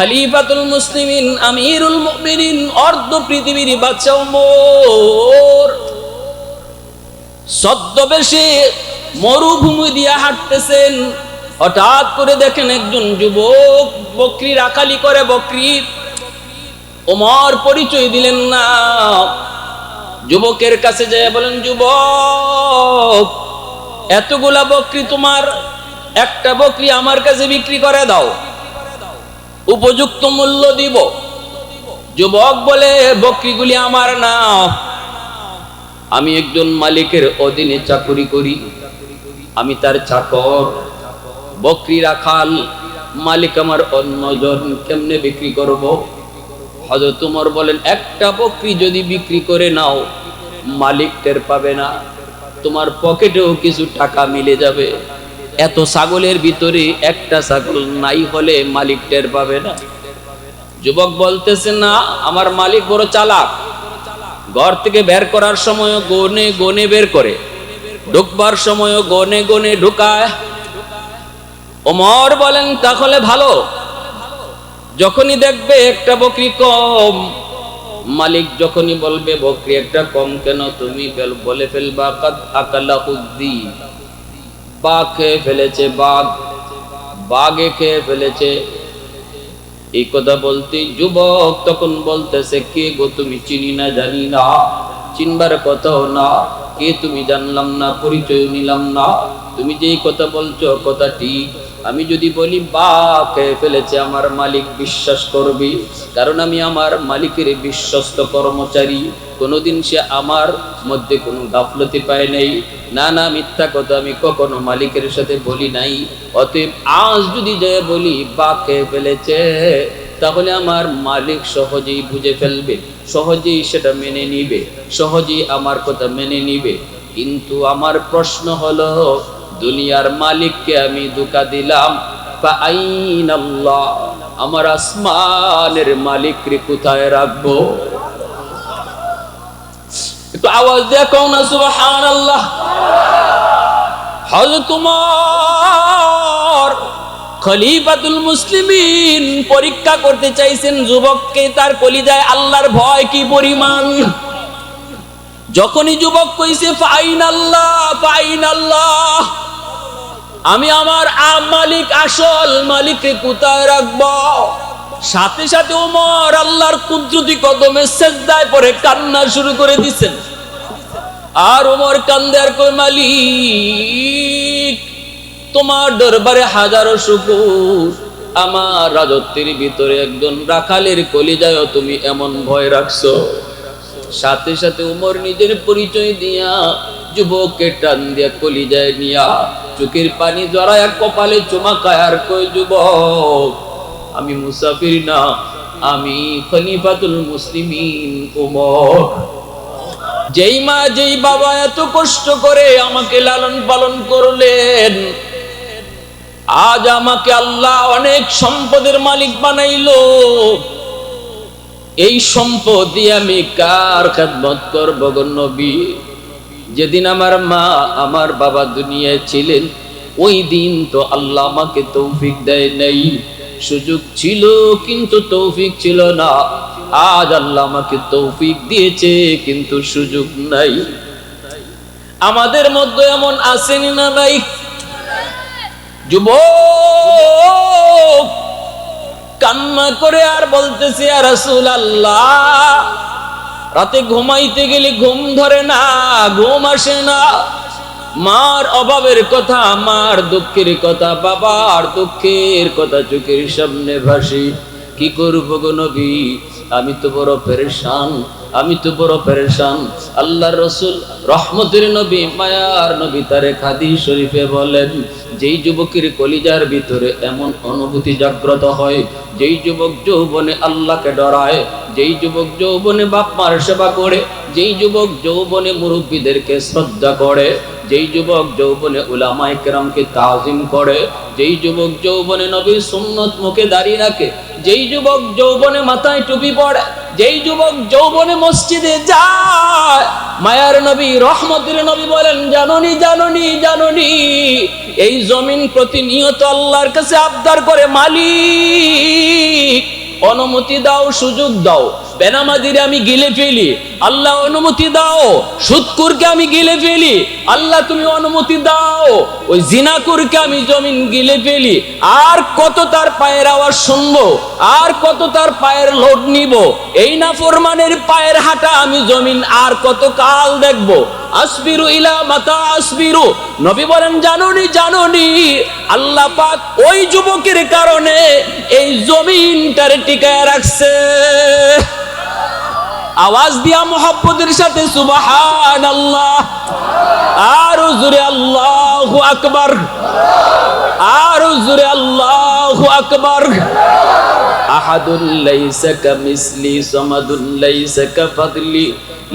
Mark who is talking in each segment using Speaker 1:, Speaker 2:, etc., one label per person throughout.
Speaker 1: খলিফাতুল মুসলিমিন আমিরুল মুমিনিন অর্ধ পৃথিবীর বাদশা ওমর ছদ্মবেশে মরুভূমি দিয়ে হাঁটতেছেন। হঠাৎ করে দেখেন একজন যুবক বকরি রাখালি করে। বকরি ওমর পরিচয় দিলেন না। যুবকের কাছে যায় বলেন, যুবক এতগুলা বকরি তোমার, একটা বকরি আমার কাছে বিক্রি করে দাও, উপযুক্ত মূল্য দিব। যুবক বলে, বকরিগুলি আমার না, আমি একজন মালিকের অধীনে চাকরি করি, আমি তার চাকর, বকরি রাখাল, মালিক আমার অন্যজন, কেমনে বিক্রি করব? হযরত ওমর বলেন, একটা বকরি যদি বিক্রি করে নাও মালিক টের পাবে না, তোমার পকেটেও কিছু টাকা মিলে যাবে। এত ছাগলের ভিতরে একটা ছাগল নাই হলে মালিক টের পাবে না। যুবক বলতেছে, না, আমার মালিক বড় চালাক, ঘর থেকে বের করার সময় গনে গনে বের করে, ঢুকবার সময় গনে গনে ঢুকায়। ওমর বলেন, তাহলে ভালো, যখনই দেখবে একটা বকরি কম, মালিক যখনই বলবে বকরি একটা কম কেন, তুমি বলে ফেলবা কাদ আকালা উদ্দি, বাঘ খেয়ে ফেলেছে, বাঘে খেয়ে ফেলেছে। এই কথা বলতে যুবক তখন বলতেছে, কে গো তুমি? চিনি না, জানি না, চিনবার কথাও না, কে তুমি জানলাম না, পরিচয় নিলাম না। তুমি যেই কথা বলছো কথা ঠিক, আমি যদি বলি বাঘ খেয়ে ফেলেছে আমার মালিক বিশ্বাস করবি, কারণ আমি আমার মালিকের বিশ্বস্ত কর্মচারী, কোনোদিন সে আমার মধ্যে কোনো গাফলতি পায় নাই। না না, মিথ্যা কথা আমি কখনো মালিকের সাথে বলি নাই। অতএব আজ যদি যায় বলি বাঘ খেয়ে ফেলেছে, তাহলে আমার মালিক সহজেই বুঝে ফেলবে, সহজেই সেটা মেনে নিবে, সহজেই আমার কথা মেনে নিবে। কিন্তু আমার প্রশ্ন হলো, দুনিয়ার মালিককে আমি ধোঁকা দিলাম, ফাআইনাল্লাহ, আমার আসমানের মালিককে কোথায় রাখবো? একটু আওয়াজ দিয়ে কও না সুবহানাল্লাহ। হযরত ওমর খলিফাতুল মুসলিমিন পরীক্ষা করতে চাইছেন যুবককে, তার কলিজায় আল্লাহর ভয় কি পরিমাণ। যখনই যুবক কইছে ফাইনাল্লাহ ফাইনাল্লাহ, আমি আমার মালিক, আসল মালিককে কোথায় রাখবো, সাথে সাথে ওমর আল্লাহর কুদরতি কদমে সিজদায় পড়ে কান্না শুরু করে দিয়েছেন। আর ওমর কান্দে আর কই, মালিক তোমার দরবারে হাজারো শুকর, আমার রাজত্বের ভিতরে একজন রাখালের কলিজায় তুমি এমন ভয় রাখছো। সাথে সাথে ওমর নিজের পরিচয় দিয়া যুবককে টান দিয়া কলিজায় নিয়া চোখের পানি জড়ায়া কপালে চুমাকায় আর কই, যুবক আমি মুসাফির না, আমি খলিফাতুল মুসলিমিন ওমর। যেই মা যেই বাবা এত কষ্ট করে আমাকে লালন পালন করলেন, আজ আমাকে আল্লাহ অনেক সম্পদের মালিক বানাইলো, এই সম্পদ দিয়ে আমি কার খেদমত করব গো নবী? যেদিন আমার মা আমার বাবা দুনিয়ায় ছিলেন, ওই দিন তো আল্লাহ আমাকে তৌফিক দেয় নাই, সুযোগ ছিল কিন্তু তৌফিক ছিল না। আজ আল্লাহ আমাকে তৌফিক দিয়েছে কিন্তু সুযোগ নাই। আমাদের মধ্যে এমন আসেনি না নাই? যুবক কান্না করে আর বলতেছে, ইয়া রাসূলুল্লাহ, রাতে ঘুমাইতে গেলে ঘুম ধরে না, ঘুম আসে না, মার অভাবের কথা, মার দুঃখের কথা, বাবার দুঃখের কথা চোখের সামনে ভাসে, কি করব গো নবী? আমি তো বড় পেরেশান, আমি তো বড় পেরেশান। আল্লাহর রাসূল রহমতের নবী, মায়ার নবী তারেক হাদিস শরীফে বলেন, যেই যুবকের কলিজার ভিতরে এমন অনুভূতি জাগ্রত হয়, যেই যুবক যৌবনে আল্লাহকে ডরায়, যেই যুবক যৌবনে বাপ মার সেবা করে, যেই যুবক যৌবনে মুরব্বীদেরকে শ্রদ্ধা করে, যেই যুবক যৌবনে উলামায়ে কেরামকে তাজিম করে, যেই যুবক যৌবনে নবীর সুন্নত মুখে দাঁড়িয়ে রাখে, যেই যুবক যৌবনে মাথায় টুপি পড়ে, যেই যুবক যৌবনে মসজিদে যায়, মায়ার নবী রহমতের নবী বলেন, জাননি জাননি জাননি, এই জমিন প্রতিনিয়ত আল্লাহর কাছে আবদার করে, মালিক অনুমতি দাও, সুযোগ দাও, বেনামাজিরে আমি গিলে ফেলি, আল্লাহ অনুমতি দাও, সুদকুরকে আমি গিলে ফেলি, আল্লাহ তুমি অনুমতি দাও, ওই জিনাকুরকে আমি জমিন গিলে ফেলি। আর কত তার পায়ের আওয়াজ শুনবো, আর কত তার পায়ের লোড নিব, এই নাফরমানের পায়ের হাঁটা আমি জমিন আর কত কাল দেখবো। আসবিরু ইলা মাতা আসবিরু, নবী বলেন, জানোনি জানোনি, আল্লাহ পাক ওই যুবকের কারণে এই জমিনটারে টিকায় রাখছে। আওয়াজ দিয়া মোহাব্বতের সাথে সুবহানাল্লাহ, আর জোরে আল্লাহু আকবার, আর জোরে আল্লাহু আকবার। আহাদুল লাইসা কামিসলি সামাদুল লাইসা কাফাদলি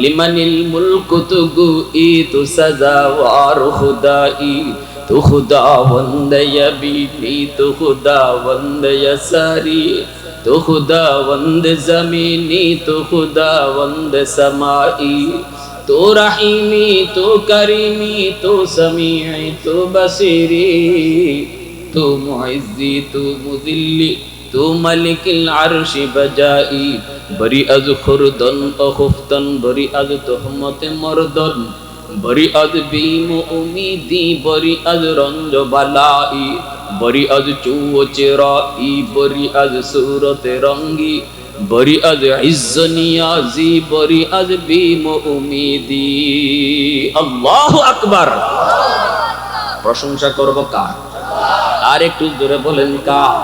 Speaker 1: লিমানিল মুলকু তুগু ইতু সাজাওয়ার খুদাই, তু খুদাওয়ান্দ ইয়াবিনি, তু খুদাওয়ান্দ ইয়াসারি, তু খুদাওয়ান্দ জমিনি, তু খুদাওয়ান্দ সামাই, তু রহিমি, তু করিমি, তু সামিঈ, তু বসিরি, তু মুইজ্জি, তু মুযিল্লি, তু মালিকিল আরশি বজাই, বরি আজ খুরদন ও খুফতন, বরি আজ তুহমতে মরদন, বরি আজ বিম উমিদি, বরি আজ রঞ্জ বালাই, বরি আজ চুও চেরাই, বরি আজ সুরতে রঙ্গি, বরি আজ ইজ্জ নিয়াজি, বরি আজ বিম উমিদি। আল্লাহু আকবার। প্রশংসা করব কার? আর একটু জোরে বলেন কার?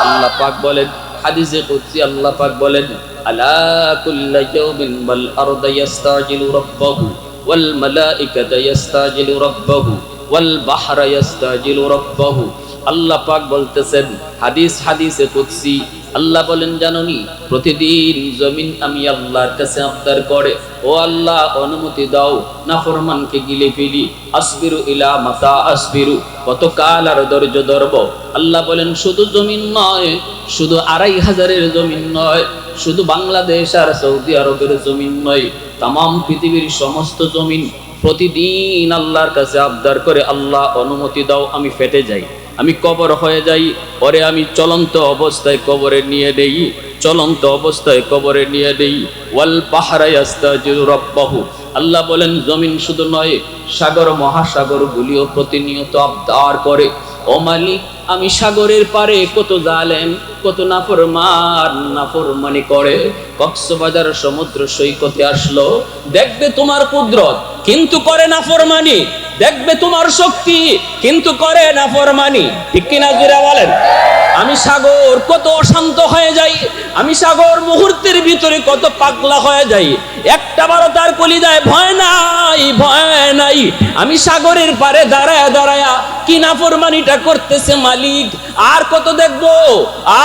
Speaker 1: আল্লাহ পাক বলেন হাদিসে কুদসি, আল্লাহ পাক বলেন, আলা কুল্লি ইয়াউমিন ওয়াল আরদু ইস্তাজিলু রাব্বাহু ওয়াল মালাইকাতু ইস্তাজিলু রাব্বাহু ওয়াল বাহরা ইস্তাজিলু রাব্বাহু। আল্লাহ পাক বলতেছেন হাদিসে কুদসি, আল্লাহ বলেন, জানোনি প্রতিদিন জমিন আমি আল্লাহর কাছে আবদার করে, ও আল্লাহ অনুমতি দাও, নাফরমানকে গিলে ফেলি। আসবিরু ইলা মাতা আসবিরু, কত কাল আর ধৈর্য ধরব। আল্লাহ বলেন, শুধু জমিন নয়, শুধু ২৫০০-এর জমিন নয়, শুধু বাংলাদেশ আর সৌদি আরবের জমিন নয়, তামাম পৃথিবীর সমস্ত জমিন প্রতিদিন আল্লাহর কাছে আবদার করে, আল্লাহ অনুমতি দাও, আমি ফেটে যাই, আমি কবর হয়ে যাই, পরে আমি চলন্ত অবস্থায় কবরে নিয়ে দেই, চলন্ত অবস্থায় কবরে নিয়ে দেই। ওয়াল বাহরা ইস্তাজিলু রাব্বাহু, আল্লাহ বলেন, জমিন শুধু নয়, সাগর মহাসাগর গুলিও প্রতিনিয়ত আবদার করে, ও মালিক আমি সাগরের পারে কত জালেম, কত নাফরমানি করে। কক্সবাজার সমুদ্র সৈকতে আসলো, দেখবে তোমার কুদরত, কিন্তু করে নাফরমানি, দেখবে তোমার শক্তি, কিন্তু করে নাফরমানি। ঠিক কিনা জোরে বলেন? আমি সাগর কত অশান্ত হয়ে যাই, আমি সাগর মুহূর্তের ভিতরে কত পাগলা হয়ে যাই, একটা বারো তার কলিজায় ভয় নাই, ভয় নাই। আমি সাগরের পারে দাঁড়ায়া দাঁড়ায়া কি নাফরমানিটা করতেছে মালিক, আর কত দেখবো,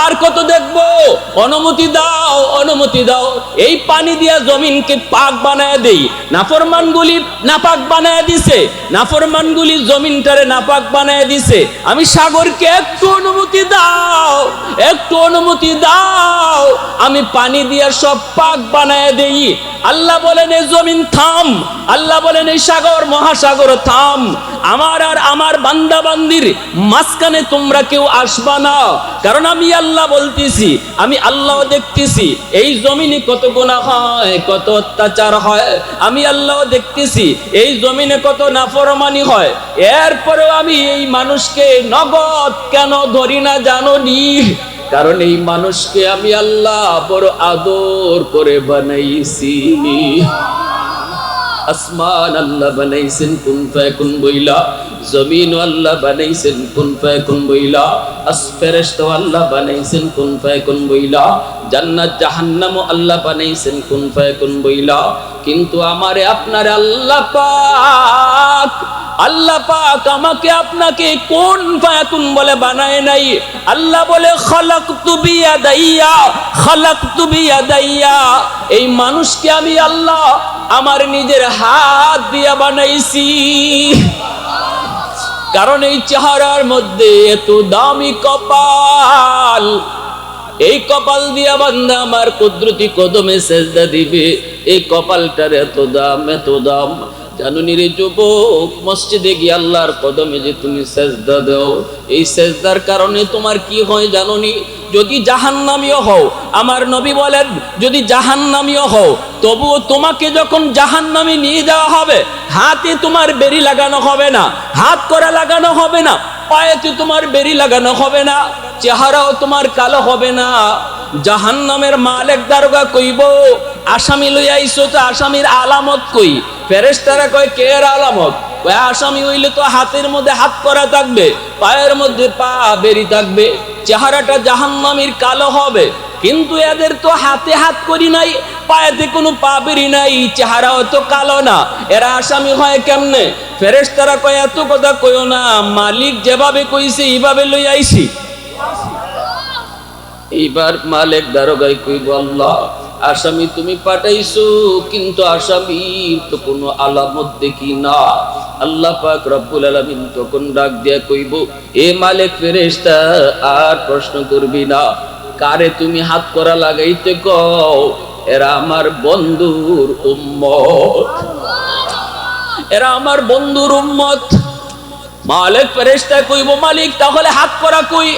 Speaker 1: আর কত দেখবো, অনুমতি দাও, অনুমতি দাও। এই পানি দিয়া জমিনকে পাক বানায় দেই, নাফরমানগুলি নাপাক বানায় দিছে, নাফরমানগুলি জমিনটারে নাপাক বানায় দিছে। আমি সাগরকে একটু অনুমতি দাও, একটু অনুমতি দাও, আমি পানি দিয়া সব পাক বানায় দেই। আল্লাহ বলেন, এই জমিন থাম, আল্লাহ বলেন, এই সাগর মহাসাগর থাম, আমার আর আমার বান্দা বান্দির মাঝখানে তোমরা কেউ আসবা না। কারণ আমি আল্লাহ বলতেছি, আমি আল্লাহ দেখতেছি এই জমিনে কত গুনাহ হয়, কত অত্যাচার হয়, আমি আল্লাহ দেখতেছি এই জমিনে কত নাফরমানি হয়। এরপরেও আমি এই মানুষকে নগদ কেন ধরি না জানোনি? কারণ এই মানুষকে আমি আল্লাহ বড় আদর করে বানাইছি। আসমান আল্লাহ বানাইছেন কুন ফায়াকুন বইলা, জমিন আল্লাহ বানাইছেন কুন ফায়াকুন বইলা, ফেরেশতা আল্লাহ বানাইছেন কুন ফায়াকুন বইলা, জান্নাত জাহান্নাম আল্লাহ বানাইছেন কুন ফায়াকুন বইলা। কিন্তু আমারে আপনারে আল্লাহ পাক, আল্লাহ পাক আমাকে আপনাকে কোন ফায়াকুন বলে বানায় নাই। আল্লাহ বলে, খালাকতু বিয়াদাইয়া, খালাকতু বিয়াদাইয়া, এই মানুষকে আমি আল্লাহ আমার নিজের হাত দিয়া বানাইছি। কারণ এই চেহারার মধ্যে এত দামি কপাল, এই কপাল দিয়া বান্দা আমার কুদরতি কদমে সেজদা দিবে। এই কপালটার এত দাম জানুনি রে যুবক, মসজিদে গিয়ে আল্লাহর কদমে যে তুমি সেজদা দাও, এই সেজদার কারণে তোমার কি হয় জানুনি? যদি জাহান্নামীও হও, আমার নবী বলেন যদি জাহান্নামীও হও, তবুও তোমাকে যখন জাহান্নামে নিয়ে যাওয়া হবে, হাতে তোমার বেরি লাগানো হবে না, হাত করা লাগানো হবে না, পায়েতে তোমার বেরি লাগানো হবে না, চেহারাও তোমার কালো হবে না। জাহান্নামের মালিক দারোগা কইব, আসামি লই আইছো তো আসামির আলামত কই? ফেরেশতারা কয় কে এর আলামত? ওই আসামি হইলে তো হাতের মধ্যে হাত করা থাকবে, পায়ের মধ্যে পা বেরি থাকবে, চেহারাটা জাহান্নামীর কালো হবে। কিন্তু এদের তো হাতে হাত করি নাই, পায়েতে কোনো পা বেরি নাই, চেহারাও তো কালো না, এরা আসামি হয় কেমনে? ফেরেশতারা কয় এত কথা কইও না, মালিক যেভাবে কইছে এইভাবে লই আইছি। এইবার মালিক দারোগাই কইব, আল্লাহ আসামি তুমি পাঠাইছো, কিন্তু আসামির তো কোনো আলামত দেখি না। আল্লাহ পাক রব্বুল আলামিন তখন ডাক দিয়া কইব, এ মালিক ফেরেশতা আর প্রশ্ন করবি না, কারে তুমি হাত করা লাগাইতে কও? এরা আমার বন্ধুর উম্মত, এরা আমার বন্ধুর উম্মত। মালিক ফেরেশতা কইব, মালিক তাহলে হাত করা কই,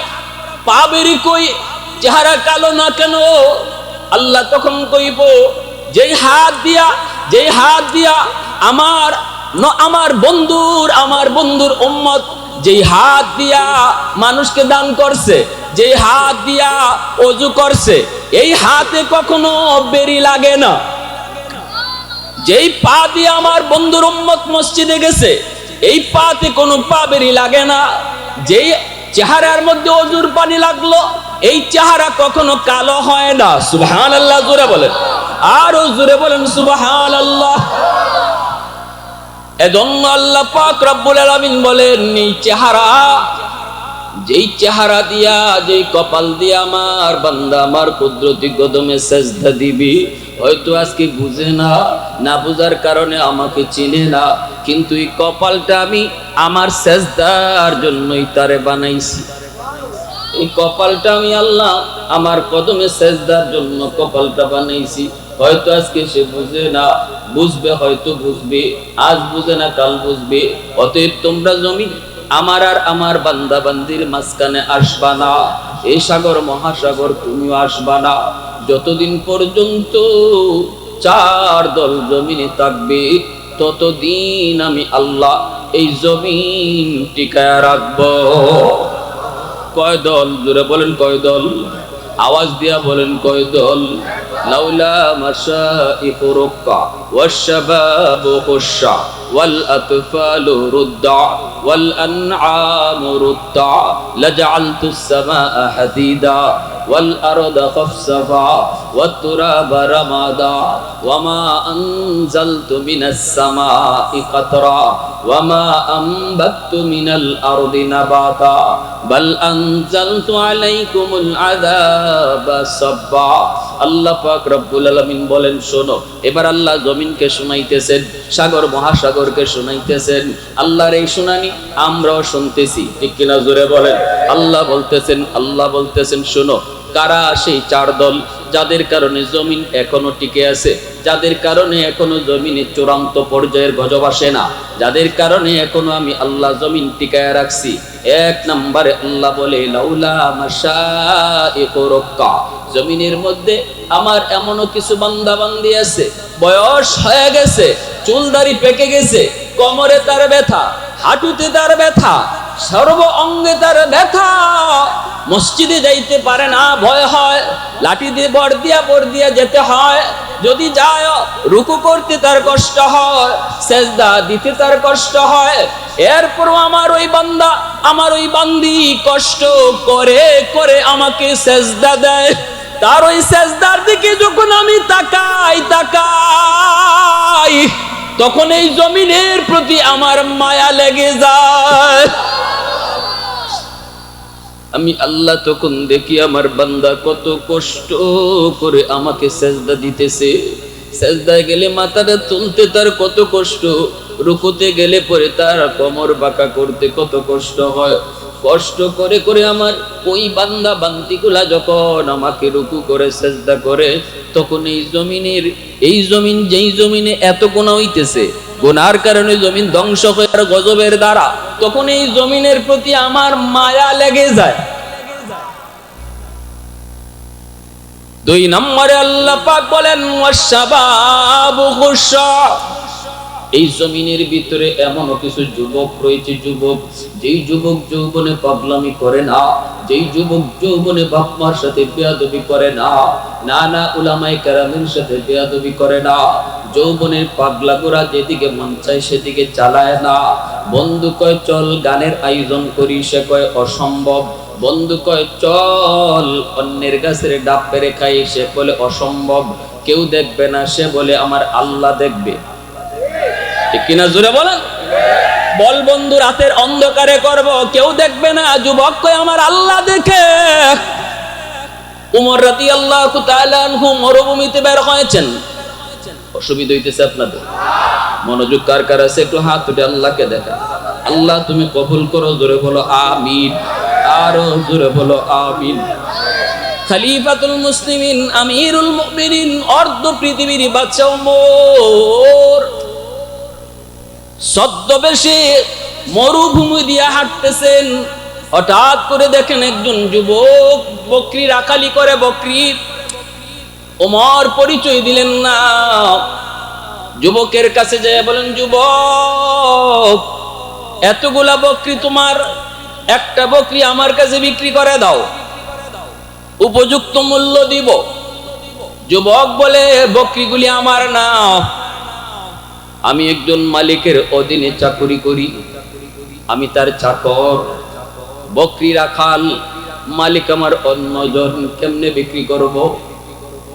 Speaker 1: পা বেরি কই, চেহারা কালো না কেন? আল্লাহ তখন কইব, যেই হাত দিয়া আমার বন্ধুর উম্মত যেই হাত দিয়া মানুষকে দান করছে, যেই হাত দিয়া ওযু করছে, এই হাতে কখনো বেরি লাগে না। যেই পা দিয়ে আমার বন্ধুর উম্মত মসজিদে গেছে, এই পাতে কোনো পা বেরি লাগে না। যেই চেহারার মধ্যে ওযুর পানি লাগলো, এই চেহারা কখনো কালো হয় না। সুবহানাল্লাহ জোরে বলেন, আরো জোরে বলেন সুবহানাল্লাহ। এজন্য আল্লাহ পাক রব্বুল আলামিন বলেন, এই চেহারা, যেই চেহারা দিয়া, যেই কপাল দিয়া আমার বান্দা আমার কুদরতি কদমে সেজদা দিবি, হয়তো আজকে বুঝে না, না বুঝার কারণে আমাকে চিনে না, কিন্তু এই কপালটা আমি আমার সেজদার জন্যই তারে বানাইছি। এই কপালটা আমি আল্লাহ আমার কদমে সেজদার জন্য কপালটা বানাইছি। হয়তো আজকে সে বুঝে না, বুঝবে, হয়তো বুঝবে, আজ বুঝে না কাল বুঝবে। অতএব তোমরা জমিন আমার আর আমার বান্দা বান্দির মাঝখানে আসবা না, এই সাগর মহাসাগর তুমিও আসবা না, যতদিন পর্যন্ত চার দল জমিনে থাকবে, ততদিন আমি আল্লাহ এই জমিন টিকায় রাখবো। কয় দল? জোরে বলেন কয় দল? আওয়াজ দিয়া বলেন কয় দল? লাউলা মাশাইখু রুক্কা ওয়াশ-শাবাবু খুশা ওয়াল আতফালু রুদ্দা ওয়াল আনআমু রুদ্দা লাজআলতুস সামাআ হাদিদা ওয়াল আরদা খাফসাফা ওয়াত তুরাবা রামাদা ওয়ামা আনজালতু মিনাস সামাই কাতরা ওয়ামা আনবাততু মিনাল আরদি নাবাতা বাল আনজালতু আলাইকুমুল আযাবা সাব্বা। আল্লাহ পাক রব্বুল আলামিন বলেন, শোনো। এবার আল্লাহ জমিনকে শুনাইতেছেন, সাগর মহাসাগরকে শুনাইতেছেন। আল্লাহর এই শুনানি আমরাও শুনতেছি, ঠিক কিনা জোরে বলেন। আল্লাহ বলতেছেন শোনো, কারা সেই চার দল যাদের কারণে জমিন এখনো টিকে আছে, যাদের কারণে এখনো জমিনে চূড়ান্ত পর্যায়ের গজব আসে না, যাদের কারণে এখনো আমি আল্লাহ জমিন টিকায় রাখছি। এক নম্বরে আল্লাহ বলে, লাউলা মাশাইখু রুক্কা, জমিনের মধ্যে আমার এমনও কিছু বান্দা বান্দি আছে, বয়স হয়ে গেছে, চুল দাড়ি পেকে গেছে, কোমরে তার ব্যথা, হাঁটুতে তার ব্যথা, সর্ব অঙ্গে তার ব্যথা, মসজিদে যাইতে পারে না, ভয় হয়, লাঠি দিয়ে বর দিয়া যেতে হয়, যদি যায় রুকু করতে তার কষ্ট হয়, সেজদা দিতে তার কষ্ট হয়। এরপর আমার ওই বান্দা, আমার ওই বান্দি কষ্ট করে করে আমাকে সেজদা দেয়। তার ওই সেজদার দিকে যখন আমি তাকাই, তখন এই জমিনের প্রতি আমার মায়া লেগে যায়। আমি আল্লাহ তখন দেখি আমার বান্দা কত কষ্ট করে আমাকে সেজদা দিতেছে। সেজদায় গেলে মাথাটা তুলতে তার কত কষ্ট, রুকুতে গেলে পরে তার কোমর বাঁকা করতে কত কষ্ট হয়, কষ্ট করে করে আমার ওই বান্দা বান্দিগুলা যখন আমাকে রুকু করে সেজদা করে, তখন এই জমিন যেই জমিনে এত গুনাহ হইতেছে, গুনার কারণে জমিন ধ্বংস হয়ে আর গজবের দ্বারা, তখন এই জমিনের প্রতি আমার মায়া লেগে যায়। 2 নম্বরে আল্লাহ পাক বলেন ওয়াশাবাবু গুশা, এই জমিনের ভিতরে এমন কিছু যুবক রয়েছে, যুবক যেই যুবক যৌবনে পাগলামি করে না, যেই যুবক যৌবনে বাপ মার সাথে বেয়াদবি করে না, নানা উলামায়ে কেরামের সাথে বেয়াদবি করে না, যৌবনের পাগলা গোরা যেদিকে মন চায় সেদিকে চালায় না। বন্ধু কয় চল গানের আয়োজন করি, সে কয় অসম্ভব। বন্ধু কয় চল অন্যের গাছের ডাব পেরে খাই, সে বলে অসম্ভব। কেউ দেখবে না, সে বলে আমার আল্লাহ দেখবে। ঠিক কিনা জোরে বলেন? বল বন্ধু রাতের অন্ধকারে করব, কেউ দেখবে না, যুবক কয় আমার আল্লাহ দেখে। উমর রাদিয়াল্লাহু তাআলা আনহু মরুভূমিতে বের হয়েছেন। অসুবিধা হইতেছে আপনাদের? মনোযোগ কার কার আছে একটু হাত তুলে আল্লাহকে দেখা। আল্লাহ তুমি কবুল করো, জোরে বলো আমিন, আরো জোরে বলো আমিন। খলিফাতুল মুসলিমিন, আমিরুল মুমিনিন, অর্ধ পৃথিবীর বাদশা ওমর ছদ্মবেশে মরুভূমি দিয়ে হাঁটতেছেন। হঠাৎ করে দেখেন একজন যুবক বকরি রাখালি করে, বকরির। ওমর পরিচয় দিলেন না, যুবকের কাছে যায় বলেন যুবক এতগুলা বকরি তোমার, একটা বকরি আমার কাছে বিক্রি করে দাও, উপযুক্ত মূল্য দিব। যুবক বলে বকরিগুলি আমার না, আমি একজন মালিকের অধীনে চাকরি করি, আমি তার চাকর, বকরি রাখাল, মালিক আমার অন্যজন, কেমনে বিক্রি করব?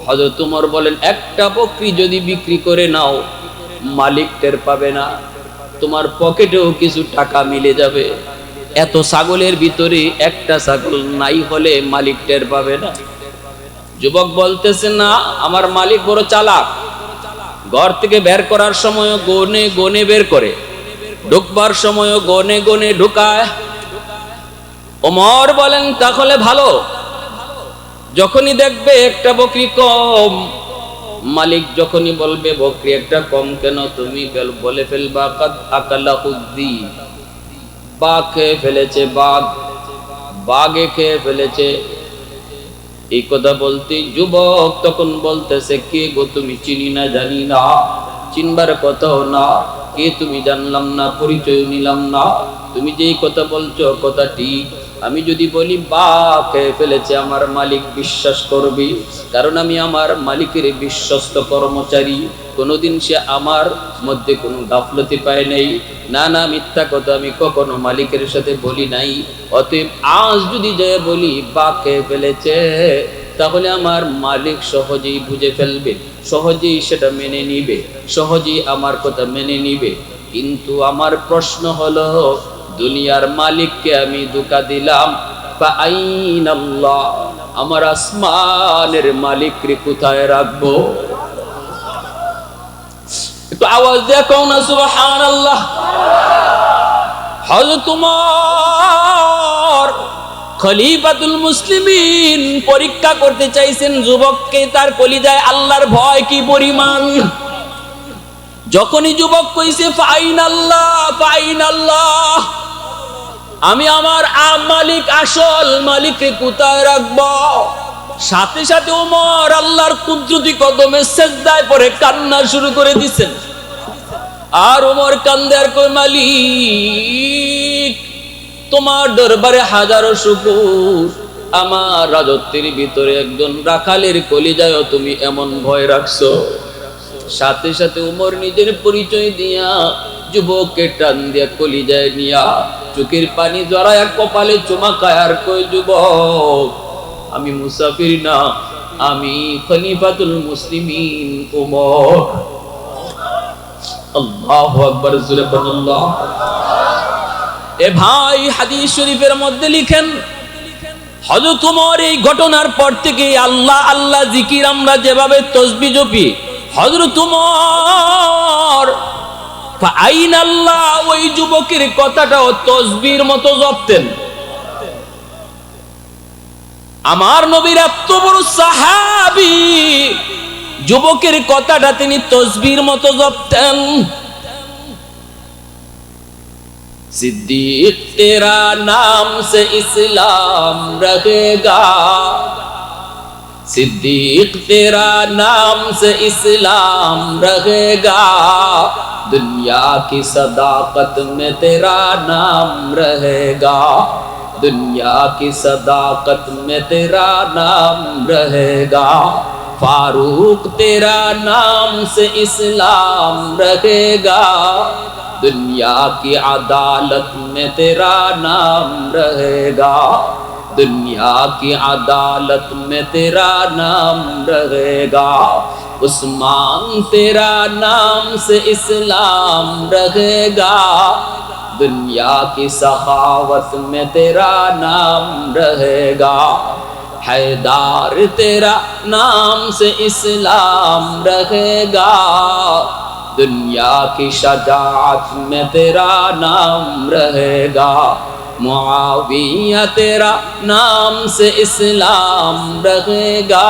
Speaker 1: হযরত ওমর বলেন একটা বকরি যদি বিক্রি করে নাও মালিক টের পাবে না, তোমার পকেটেও কিছু টাকা মিলে যাবে। এত ছাগলের ভিতরে একটা ছাগল নাই হলে মালিক টের পাবে না। যুবক বলতেছে না, আমার মালিক বড় চালাক, ঘর থেকে বের করার সময় গনে গনে বের করে, ঢুকবার সময় গনে গনে ঢুকায়। ওমর বলেন তাহলে ভালো, যখনই দেখবে একটা বকরি কম, মালিক যখনই বলবে বকরি একটা কম কেন, তুমি বলে ফেলবা কাদ আকালাহুদ্দি, বাঘ খেয়ে ফেলেছে, বাঘে খেয়ে ফেলেছে। এই কথা বলতে যুবক তখন বলতেছে কে গো তুমি? চিনি না, জানি না, চিনবার কথাও না, কে তুমি জানলাম না, পরিচয় নিলাম না। তুমি যেই কথা বলছো কথা ঠিক, আমি যদি বলি বাঘ খেয়ে ফেলেছে আমার মালিক বিশ্বাস করবে, কারণ আমি আমার মালিকের বিশ্বস্ত কর্মচারী, কোনোদিন সে আমার মধ্যে কোনো গাফলতি পায় নাই। না না, মিথ্যা কথা আমি কখনো মালিকের সাথে বলি নাই। অতএব আজ যদি যায় বলি বাঘ খেয়ে ফেলেছে, তাহলে আমার মালিক সহজেই বুঝে ফেলবে, সহজেই সেটা মেনে নিবে, সহজেই আমার কথা মেনে নিবে। কিন্তু আমার প্রশ্ন হলো, দুনিয়ার মালিককে আমি ধোঁকা দিলাম, ফাআইনাল্লাহ, আমার আসমানের মালিককে কোথায় রাখবো? একটু আওয়াজ দিয়ে কও না সুবহানাল্লাহ। হযরত ওমর খলিফাতুল মুসলিমিন পরীক্ষা করতে চাইছেন যুবককে, তার কলিজায় আল্লাহর ভয় কি পরিমাণ। যখনই যুবক কইছে ফাইনাল্লাহ ফাইনাল্লাহ, আমি আমার মালিক আসল মালিককে কোথায় রাখবো, সাথে সাথে ওমর আল্লাহর কুদরতি কদমে সিজদায় পড়ে কান্না শুরু করে দিয়েছেন। আর ওমর কান্দে আর কই মালিক তোমার দরবারে হাজারো শুকর, আমার রাজত্বের ভিতরে একজন রাখালের কলিজায় তুমি এমন ভয় রাখছো। সাথে সাথে ওমর নিজের পরিচয় দিয়া যুবককে টান দিয়া কলিজায় নিয়া চোখের পানি জড়ায়া কপালে চুমাকায় আর কই যুবক আমি মুসাফির না, আমি খলিফাতুল মুসলিমিন ওমর। আল্লাহু আকবার, সুবহানাল্লাহ। এ ভাই হাদিস শরীফের মধ্যে লিখেন হযরত ওমর এই ঘটনার পর থেকে আল্লাহ আল্লাহ জিকির আমরা যেভাবে তাসবিহ জপি, হযরত ওমর ফাআইনাল্লাহ ওই যুবকের কথাটাও তাসবিহর মতো জপতেন। আমার নবীর এত বড় সাহাবী, যুবকের কথাটা তিনি তসবির মতো জপতেন। सिद्दीक तेरा नाम से इस्लाम रहेगा, सिद्दीक तेरा नाम से इस्लाम रहेगा, दुनिया की सदाकत में तेरा नाम रहेगा, दुनिया की सदाकत में तेरा नाम रहेगा, फारूक तेरा नाम से इस्लाम रहेगा, दुनिया की अदालत में तेरा नाम रहेगा, दुनिया की अदालत में तेरा नाम रहेगा, उस्मान तेरा नाम से इस्लाम रहेगा, दुनिया की सखावत में तेरा नाम रहेगा, हैदार तेरा नाम से इस्लाम रहेगा, दुनिया की शजाअत में तेरा नाम रहेगा, मुआविया तेरा नाम से इस्लाम रहेगा,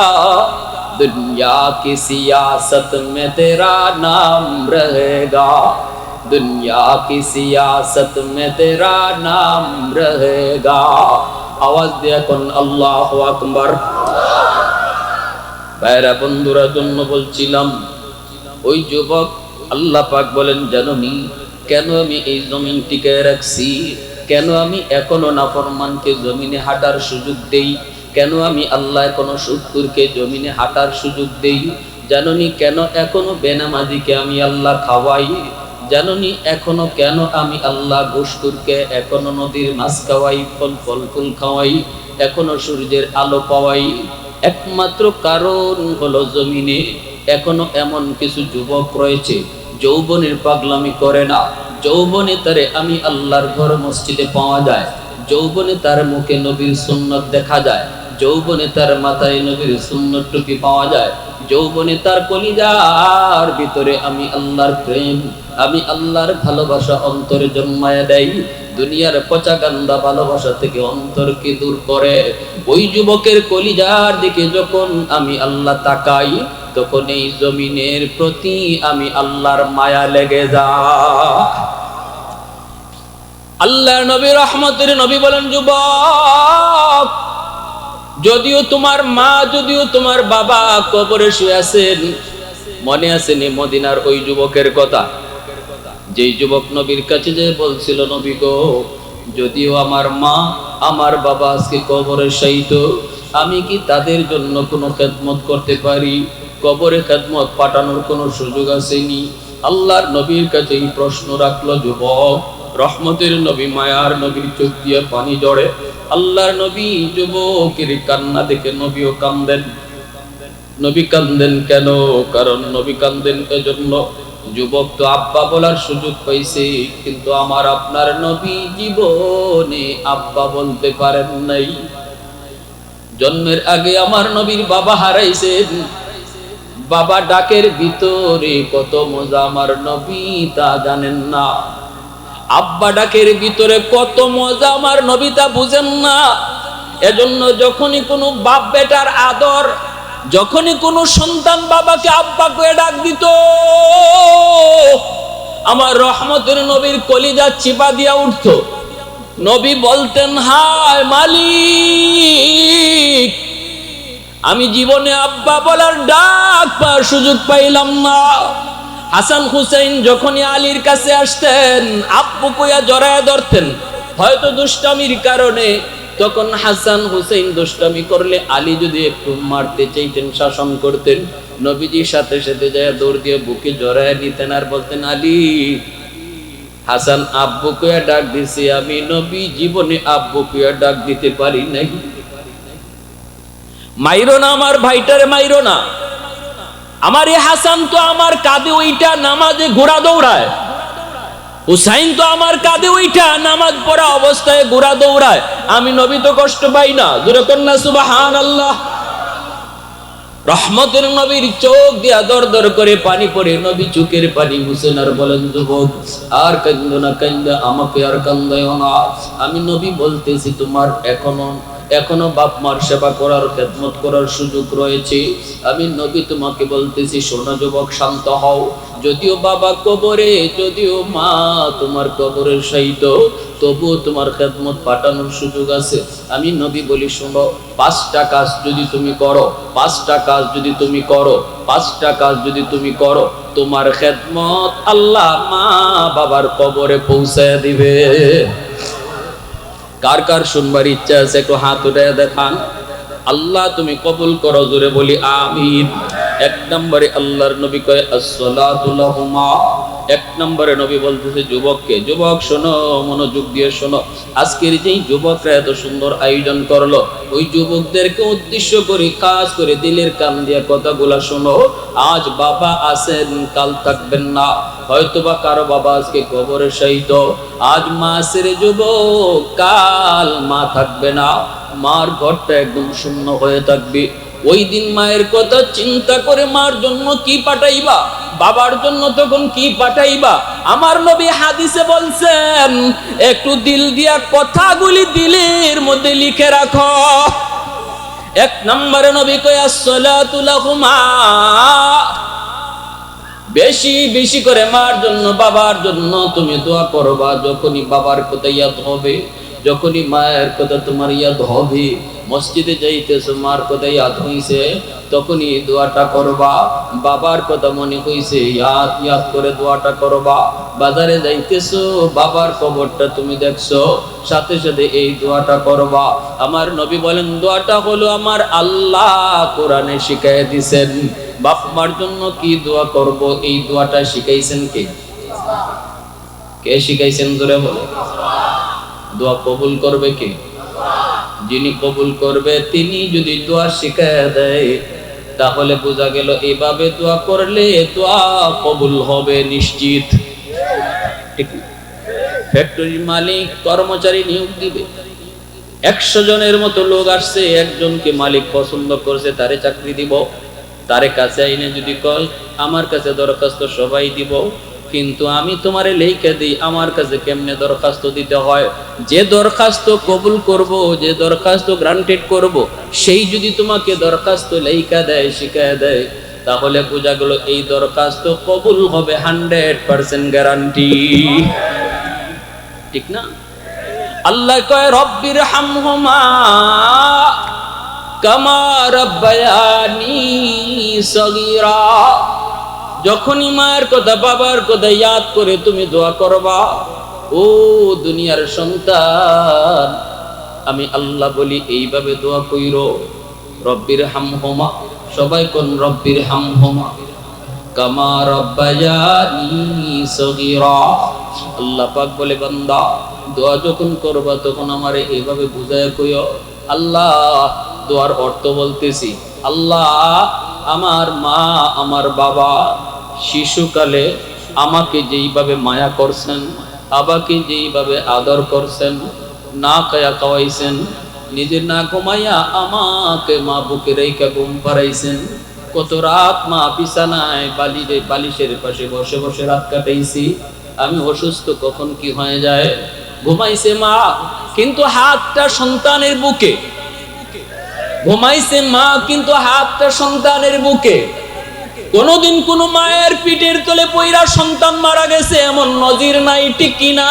Speaker 1: दुनिया की सियासत में तेरा नाम रहेगा, दुनिया की सियासत में तेरा नाम रहेगा। आवाज दिया कोन अल्लाहु আকবার। ভাইরা বন্ধুরা, জন্য বলছিলাম ওই যুবক, আল্লাহ পাক বলেন, জানোনি কেন আমি এই জমিন টিকায় রাখছি? কেন আমি এখনো নাফরমানকে জমিনে হাঁটার সুযোগ দেই? কেন আমি আল্লাহ এখনো সুদখোরকে জমিনে হাঁটার সুযোগ দেই? জানোনি কেন এখনো বেনামাজিকে আমি আল্লাহ খাওয়াই? জানোনি এখনো কেন আমি আল্লাহ ঘুষখোরকে এখনো নদীর মাছ খাওয়াই, ফল ফুল খাওয়াই, এখনো সূর্যের আলো পাওয়াই? একমাত্র কারণ হলো জমিনে এখনো এমন কিছু যুবক রয়েছে যৌবনের পাগলামি করে না। যৌবনে তারে আমি আল্লাহর ঘর মসজিদে পাওয়া যায়, যৌবনে তার মুখে নবীর সুন্নত দেখা যায়, যৌবনে তার মাথায় নবীর সুন্নত টুপি পাওয়া যায়, যৌবনে তার কলিজার ভিতরে আমি আল্লাহর প্রেম, আমি আল্লাহর ভালোবাসা অন্তরে জন্মায় দেয়। দুনিয়ার পচা গান্দা ভালোবাসা থেকে অন্তরকে দূর করে। ওই যুবকের কলিজার দিকে যখন আমি আল্লাহ তাকাই, তখন এই জমিনের প্রতি আমি আল্লাহর মায়া লেগে যায়। আল্লাহর নবী রহমতের নবী বলেন, যুবক, যদিও তোমার মা, যদিও তোমার বাবা কবরে শুয়ে আছেন, মনে আছে নি মদিনার ওই যুবকের কথা, যেই যুবক নবীর কাছে যে বলছিল, নবী গো, যদিও আমার মা আমার বাবা আজকে কবরে শায়িত, আমি কি তাদের জন্য কোনো খেদমত করতে পারি? কবরে খেদমত পাঠানোর কোনো সুযোগ আসেনি। আল্লাহর নবীর কাছে এই প্রশ্ন রাখলো যুবক। রহমতের নবী, মায়ার নবীর চোখ দিয়ে পানি ঝরে। আল্লাহর নবী যুবকের কান্না দেখে নবীও কান্দেন। নবী কান্দেন কেন? কারণ নবী কান্দেন এজন্য, যুবক তো আব্বা বলার সুযোগ পাইছে, কিন্তু আমার আপনার নবী জীবনে আব্বা বলতে পারেন নাই। জন্মের আগে আমার নবীর বাবা হারাইছেন। বাবা ডাকের ভিতরে কত মজা আমার নবী তা জানেন না। আব্বা ডাকের ভিতরে কত মজা আমার নবী তা বুঝেন না। এজন্য যখনই কোনো বাপ বেটার আদর, যখনই কোনো সন্তান বাবাকে আব্বা করে ডাক দিত, আমার রহমতের নবীর কলিজা চিপা দিয়া উঠত। নবী বলতেন, হায় মালিক, আমি জীবনে আব্বা বলার ডাক পাওয়ার সুযোগ পাইলাম না। হাসান হুসাইন যখনই আলীর কাছে আসতেন, আব্বু কইয়া জড়ায় ধরতেন, হয়তো দুষ্টামির কারণে। তখন হাসান হুসাইন দুষ্টামি করলে আলী যদি একটু মারতে চাইতেন, শাসন করতেন, নবীজির সাথে সাথে যায় দৌড় দিয়ে বুকে জড়ায় নিতেন আর বলতেন, আলী, হাসান আব্বু কইয়া ডাক দিছে, আমি নবী জীবনে আব্বু কইয়া ডাক দিতে পারি নাই। মাইরো না আমার ভাইটারে, মাইরো না। আমার এই হাসান তো আমার কাঁধে ওইটা নামাজে ঘোড়া দৌড়ায়, হুসাইন তো আমার কাঁধে ওইটা নামাজ পড়া অবস্থায় ঘোড়া দৌড়ায়, আমি নবী তো কষ্ট পাই না। জোরে কন্যা সুবহানাল্লাহ। রহমতের নবীর চোখ দিয়া দর দর করে পানি পড়ে, নবী চোখের পানি মুছেন আর বলেন, যুবক, আর কান্দো না, কান্দা আমাকে আর কান্দায়ও না। আমি নবী বলতেছি, তোমার এখনো এখনো বাপ মার সেবা করার, খেদমত করার সুযোগ রয়েছে। আমি নবী তোমাকে বলতেছি, শোনো যুবক, শান্ত হও। যদিও বাবা কবরে, যদিও মা তোমার কবরের শায়িত, তবুও তোমার খেদমত পাঠানোর সুযোগ আছে। আমি নবী বলি, শোনো, 5টা কাজ যদি তুমি করো, 5টা কাজ যদি তুমি করো, 5টা কাজ যদি তুমি করো, তোমার খেদমত আল্লাহ মা বাবার কবরে পৌঁছায় দিবে। কার কার শুনবার ইচ্ছা আছে একটু হাত উঠে দেখান। আল্লাহ তুমি কবুল করো, জোরে বলি আমিন। 1 নম্বরে আল্লাহর নবী কয় আসসালাতু লাহুমা। 1 নম্বরে নবী বলতেছে যুবককে, যুবক শোনো, মনোযোগ দিয়ে শোনো। আজকের যেই যুবকরা এত সুন্দর আয়োজন করলো, ওই যুবকদেরকে উদ্দেশ্য করে কাজ করে দিলের কান দিয়ে কথাগুলা শোনো। আজ বাবা আছেন, কাল থাকবেন না। হয়তোবা কারো বাবা আজকে কবরে শায়িত, আজ মা আছে রে যুবক, কাল মা থাকবে না। মার ঘরটা একদম শূন্য হয়ে থাকবে। ওই দিন মায়ের কথা চিন্তা করে মার জন্য কি পাঠাইবা, বাবার জন্য তখন কি পাঠাইবা। আমার নবী হাদিসে বলছেন, একটু দিল দিয়া কথাগুলি দিলের মধ্যে লিখে রাখো। 1 নম্বরে নবী কয় আসসালাতু লাহুমা। বেশি বেশি করে মার জন্য, বাবার জন্য তুমি দোয়া করবা। যখনই বাবার কথা ইয়াদ হবে, যখনই মায়ের কথা তোমার ইয়াদ হবে, মসজিদে যাইতেছো মার কথা ইয়াদ হইছে, তখনই দোয়াটা করবা। বাবার কথা মনে হইছে, ইয়াদ করে দোয়াটা করবা। বাজারে যাইতেছো, বাবার কবরটা তুমি দেখছো, সাথে সাথে এই দোয়াটা করবা। আমার নবী বলেন, দোয়াটা হলো আমার আল্লাহ কোরআনে শিখাইয়া দিয়েছেন। বাপ মার জন্য কি দোয়া করব, এই দোয়াটা শিখাইছেন কে? কে শিখাইছেন জোরে বলে? দোয়া কবুল করবে কে? যিনি কবুল করবে, তিনি যদি দোয়া শিখায় দেয়, তাহলে বোঝা গেল এইভাবে দোয়া করলে দোয়া কবুল হবে নিশ্চিত। ঠিক না? ফ্যাক্টরির মালিক কর্মচারী নিয়োগ দিবে, 100 জনের মতো লোক আসছে, একজনকে মালিক পছন্দ করছে, তারে চাকরি দিব। তারে কাছে আইনে যদি কয় আমার কাছে দরখাস্ত সবাই দিব, কিন্তু আমি তোমারে লেখা দিই, আমার কাছে কেমনে দরখাস্ত দিতে হয়। যে দরখাস্ত কবুল করব, যে দরখাস্ত গ্রান্টেড করব, সেই যদি তোমাকে দরখাস্ত লেখা দেয়, শিখায় দেয়, তাহলে বোঝা গেল এই দরখাস্ত কবুল হবে 100% গ্যারান্টি। ঠিক না? আল্লাহ কয় রব্বির হামহুমা কামা রাব্বায়ানি সগীরা। যখনই মায়ের কথা, বাবার কথা ইয়াদ করে তুমি দোয়া করবা, ও দুনিয়ার সন্তান, আমি আল্লাহ বলি এইভাবে দোয়া কইরো, রব্বির হামহুমা। সবাই কোন রব্বির হামহুমা কামা রাব্বায়ানি সগীরা। আল্লাহ পাক বলে, বান্দা দোয়া যখন করবা তখন আমারে এইভাবে বুঝায় কইও, আল্লাহ, দোয়ার অর্থ বলতেছি, আল্লাহ আমার মা, আমার বাবা শিশুকালে আমাকে যেইভাবে মায়া করছেন, আবাকে যেইভাবে আদর করছেন, না খায়া খাওয়াইছেন, নিজে না ঘুমাইয়া আমাকে মা বুকে রেখা ঘুম পাড়াইছেন, কত রাত মা বিছানায় বালিশের পাশে বসে বসে রাত কাটাইছি। আমি অসুস্থ কখন কি হয়ে যায়, ঘুমাইছে মা কিন্তু হাতটা সন্তানের বুকে, ঘুমাইছে মা কিন্তু হাতটা সন্তানের বুকে। কোনদিন কোন মায়ের পিঠের তলে পইরা সন্তান মারা গেছে এমন নজির নাই, ঠিক কিনা?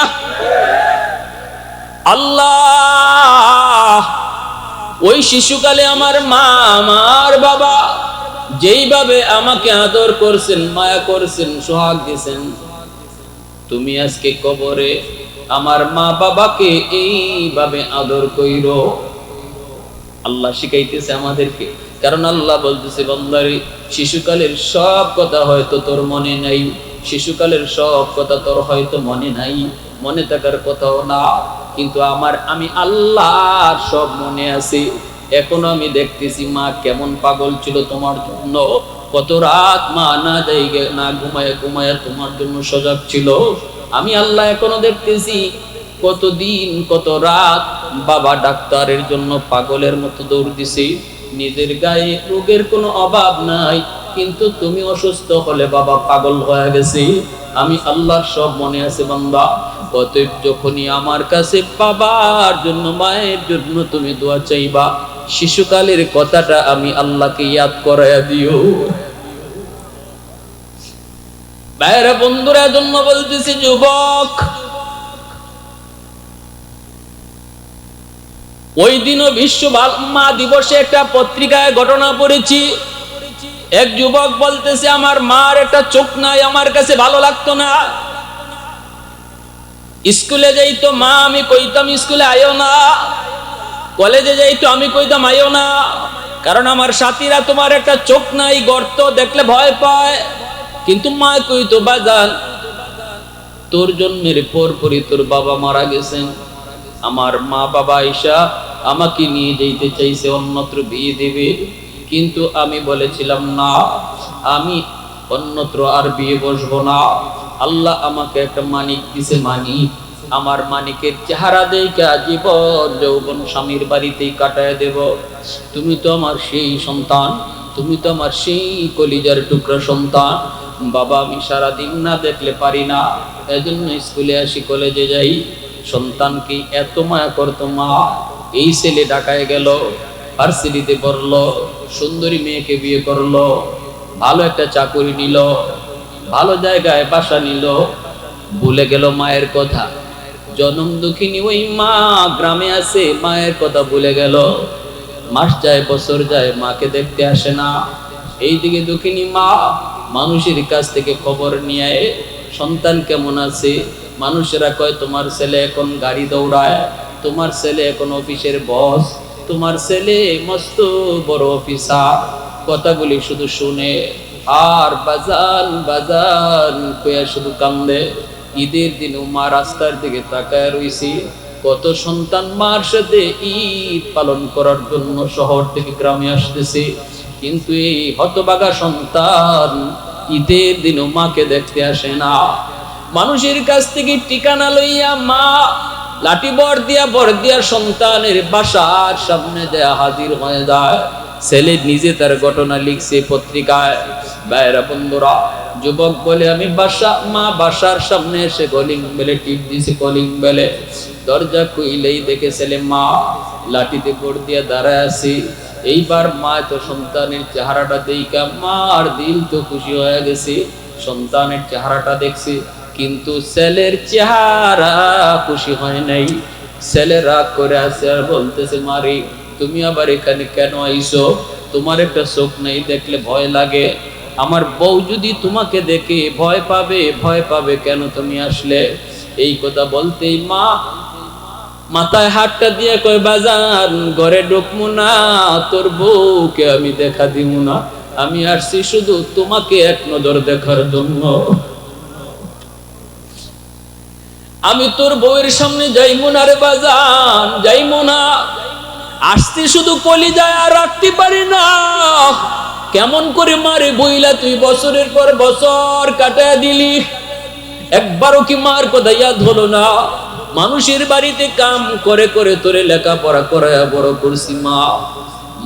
Speaker 1: আল্লাহ ওই শিশুকালে আমার মা, আমার বাবা যেইভাবে আমাকে আদর করছেন, মায়া করছেন, সোহাগ দিয়েছেন, তুমি আজকে কবরে আমার মা বাবাকে এইভাবে আদর কইরো। আল্লাহ শিখাইতেছে আমাদেরকে, কারণ আল্লাহ বলতেছে, বান্দারে শিশুকালের সব কথা হয়তো তোর মনে নাই, শিশুকালের সব কথা তোর হয়তো মনে নাই, মনে থাকার কথাও না, কিন্তু আমি আল্লাহ সব মনে আছে। এখনো আমি দেখতেছি মা কেমন পাগল ছিল তোমার জন্য, কত রাত মা না যাইগে না ঘুমায় ঘুমায় তোমার জন্য সজাগ ছিল। আমি আল্লাহ এখনো দেখতেছি কত দিন কত রাত বাবা ডাক্তারের জন্য পাগলের মতো দৌড় দিছে, নিজের গায়ে রোগের কোনো অভাব নাই, কিন্তু তুমি অসুস্থ হলে বাবা পাগল হয়ে গেছে। আমি আল্লাহর সব মনে আছে বান্দা। অতএব যখনই আমার কাছে বাবার জন্য মায়ের জন্য তুমি দোয়া চাইবা, শিশুকালের কথাটা আমি আল্লাহকে ইয়াদ করাইয়া দিও। ভাইরা বন্ধুরা, জন্য বলতেছি যুবক, ওই দিনও বিশ্ব মা দিবসে একটা পত্রিকায় ঘটনা পড়েছি। এক যুবক বলতেছে আমার মার একটা চোখ নাই, আমার কাছে ভালো লাগতো না। স্কুলে যাইতো মা, আমি কইতাম স্কুলে আইও না। কলেজে যাইতো, আমি কইতাম আইও না, কারণ আমার সাথীরা তোমার একটা চোখ নাই, গর্ত দেখলে ভয় পায়। কিন্তু মা কইতো বাজান, তোর জন্মের পরপরই তোর বাবা মারা গেছেন। আমার মা বাবা আইসা আমাকে নিয়ে যেতে চাইছে, অন্যত্র বিয়ে দেবে, কিন্তু আমি বলেছিলাম না, আমি অন্যত্র আর বিয়ে বসবো না। আল্লাহ আমাকে একটা মানিক দিছে, মানিক, আমার মানিকের চেহারা দেখে জীবন যৌবন স্বামীর বাড়িতেই কাটায় দেব। তুমি তো আমার সেই সন্তান, তুমি তো আমার সেই কলিজার টুকরা সন্তান। বাবা আমি সারাদিন না দেখলে পারি না, এজন্য স্কুলে আসি, কলেজে যাই। সন্তানকে এত মায়া করতো মা। এই ছেলে ঢাকায় গেল, ভার্সিটিতে পড়লো, সুন্দরী মেয়েকে বিয়ে করলো, ভালো একটা চাকরি নিল, ভালো জায়গায় বাসা নিল, ভুলে গেল মায়ের কথা। জনম দুঃখিনী ওই মা গ্রামে আছে, মায়ের কথা ভুলে গেল। মাস যায়, বছর যায়, মাকে দেখতে আসে না। এইদিকে দুঃখিনী মা মানুষের কাছ থেকে খবর নিয়ে সন্তান কেমন আছে। মানুষেরা কয় তোমার ছেলে এখন গাড়ি দৌড়ায়, তোমার ছেলে এখন অফিসের বস, তোমার ছেলে মস্ত বড় অফিসার। কথাগুলি শুধু শুনে আর বাজান বাজান কইয়া শুধু কান্দে। ঈদের দিন মা রাস্তার দিকে তাকায় রইছি, কত সন্তান মার সাথে ঈদ পালন করার জন্য শহর থেকে গ্রামে আসতেছে, কিন্তু এই হতভাগা সন্তান ঈদের দিনও মাকে দেখতে আসে না। মানুষের কাছ থেকে ঠিকানা লইয়া মা লাঠি বর দিয়া সন্তানের বাসার সামনে দেয়া হাজির হয়ে যায়। ছেলে নিজে তার ঘটনা লিখছে পত্রিকায়। ভাইরা বন্ধুরা, যুবক বলে আমি মা বাসার সামনে এসে কলিং বেলে টিপ দিছি, কলিং বেলে। দরজা খুইলেই দেখে ছেলে মা লাঠিতে বর দিয়া দাঁড়ায় আছি। এইবার মা তো সন্তানের চেহারাটা দেখা মার দিল তো খুশি হয়ে গেছে, সন্তানের চেহারাটা দেখছি, কিন্তু ছেলের চেহারা খুশি হয় নাই। ছেলে রাগ করে আছে আর বলতেছে মারি তুমি আবার এখানে কেন আইছো? তোমার একটা চোখ নেই, দেখলে ভয় লাগে। আমার বউ যদি তোমাকে দেখে ভয় পাবে কেন তুমি আসলে? এই কথা বলতেই মা মাথায় হাতটা দিয়ে কয় বাজান ঘরে ঢুকমু না, তোর বউকে আমি দেখা দিব না, আমি আসছি শুধু তোমাকে এক নজর দেখার জন্য। আমি তোর বউয়ের সামনে যাইমু না রে বাজান, যাইমু না, আসছি শুধু কলিজায় আর রাখতে পারি না। কেমন করে মারে বইলা তুই বছরের পর বছর কাটায় দিলি, একবারও কি মার কথা ইয়াদ হলো না? মানুষের বাড়িতে কাম করে করে তোরে লেখাপড়া করায়া বড় করছি মা।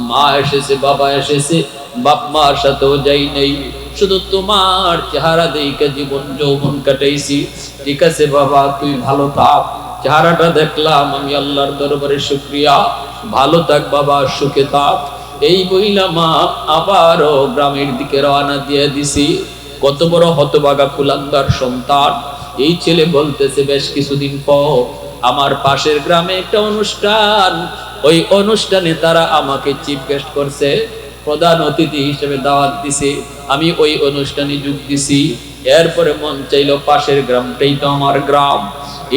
Speaker 1: মা এসেছে, বাবা এসেছে, বাপ মার সাথেও যাই নাই, শুধু তোমার চেহারা দেখে জীবন যৌবন কাটাইছি। ঠিক আছে বাবা, তুই ভালো থাক, চেহারাটা দেখলাম, আমি আল্লাহর দরবারে শুকরিয়া। ভালো থাক বাবা, সুখে থাক। এই বইলা মা আবারও গ্রামের দিকে রওনা দিয়ে দিছি। কত বড় হতভাগা কুলাঙ্গার সন্তান। এই ছেলে বলতেছে বেশ কিছুদিন পর আমার পাশের গ্রামে একটা অনুষ্ঠান, ওই অনুষ্ঠানে তারা আমাকে চিফ গেস্ট করছে, প্রধান অতিথি হিসেবে দাওয়াত দিছে। আমি ওই অনুষ্ঠানে যোগ দিছি। এরপরে মন চাইলো পাশের গ্রামটাই তো আমার গ্রাম,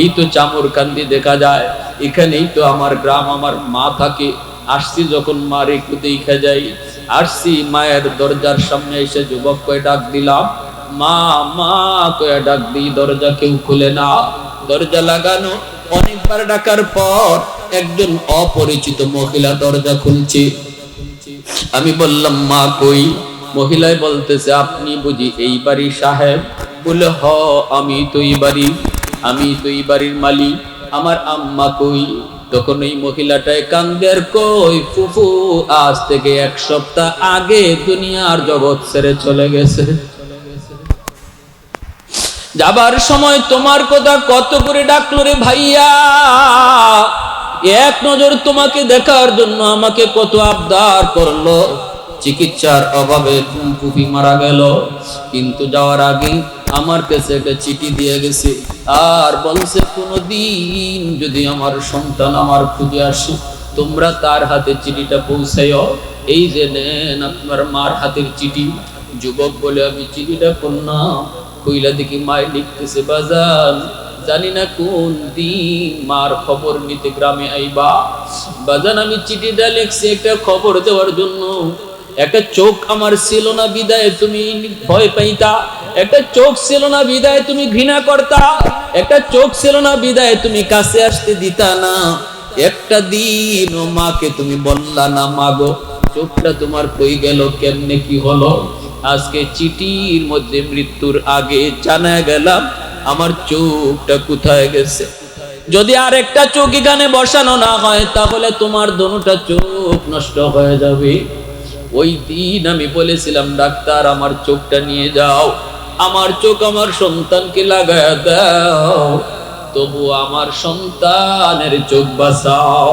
Speaker 1: এই তো চামরকান্দি দেখা যায়, এখানেই তো আমার গ্রাম, আমার মা থাকে। আসছি যখন মার একটু দেখা যাই, আসছি মায়ের দরজার সামনে এসে যুবক কয়ে ডাক দিলাম, মা মা কয়ে ডাক দিই, দরজা কেউ খুলে না। দরজা লাগানো, অনেকবার ডাকার পর একজন অপরিচিত মহিলা দরজা খুলছে। আমি বললাম মা কই? মহিলায় বলতেছে আপনি বুঝি এই বাড়ির সাহেব? বলে হ, আমি তো এই বাড়ির মালিক, আমার আম্মা কই? তখন এই মহিলাটায় কান্দের কই, ফুফু আজ থেকে 1 সপ্তাহ আগে দুনিয়ার জগৎ ছেড়ে চলে গেছে। যাবার সময় তোমার কথা কত করে ডাকলো রে ভাইয়া, এক নজর তোমাকে দেখার জন্য আমাকে কত আবদার করলো, চিকিৎসার অভাবে ফুফি মারা গেল, কিন্তু যাওয়ার আগে আমার কাছে একটা চিঠি দিয়ে গেছে, আর বলছে কোনদিন যদি আমার সন্তান আমার খুঁজে আসে তোমরা তার হাতে চিঠিটা পৌঁছাইও। এই যে নেন আপনার মার হাতের চিঠি। যুবক বলে আমি চিঠিটা পড়লাম, কইলা দেখি মায় লিখতেছে, বাজান জানি না কোন দিন মার খবর নিতে গ্রামে আইবা। বাজান আমি চিঠিটা লিখছি একটা খবর দেওয়ার জন্য। একটা চোখ আমার ছিল না বিদায় তুমি ভয় পাইতা, একটা চোখ ছিল না বিদায় তুমি ঘৃণা করতা, একটা চোখ ছিল না বিদায় তুমি কাছে আসতে দিতা না, একটা দিন ও মাকে তুমি বললা না মাগো চোখটা তোমার কই গেল, কেমনে কি হলো। আজকে চিঠির মধ্যে মৃত্যুর আগে জানা গেলাম আমার চোখটা কোথায় গেছে। যদি আর একটা চোখ এখানে বসানো না হয় তাহলে তোমার দোনোটা চোখ নষ্ট হয়ে যাবে। ওই দিন আমি বলেছিলাম ডাক্তার আমার চোখটা নিয়ে যাও, আমার চোখ আমার সন্তানকে লাগায় দাও, তবু আমার সন্তানের চোখ বাঁচাও।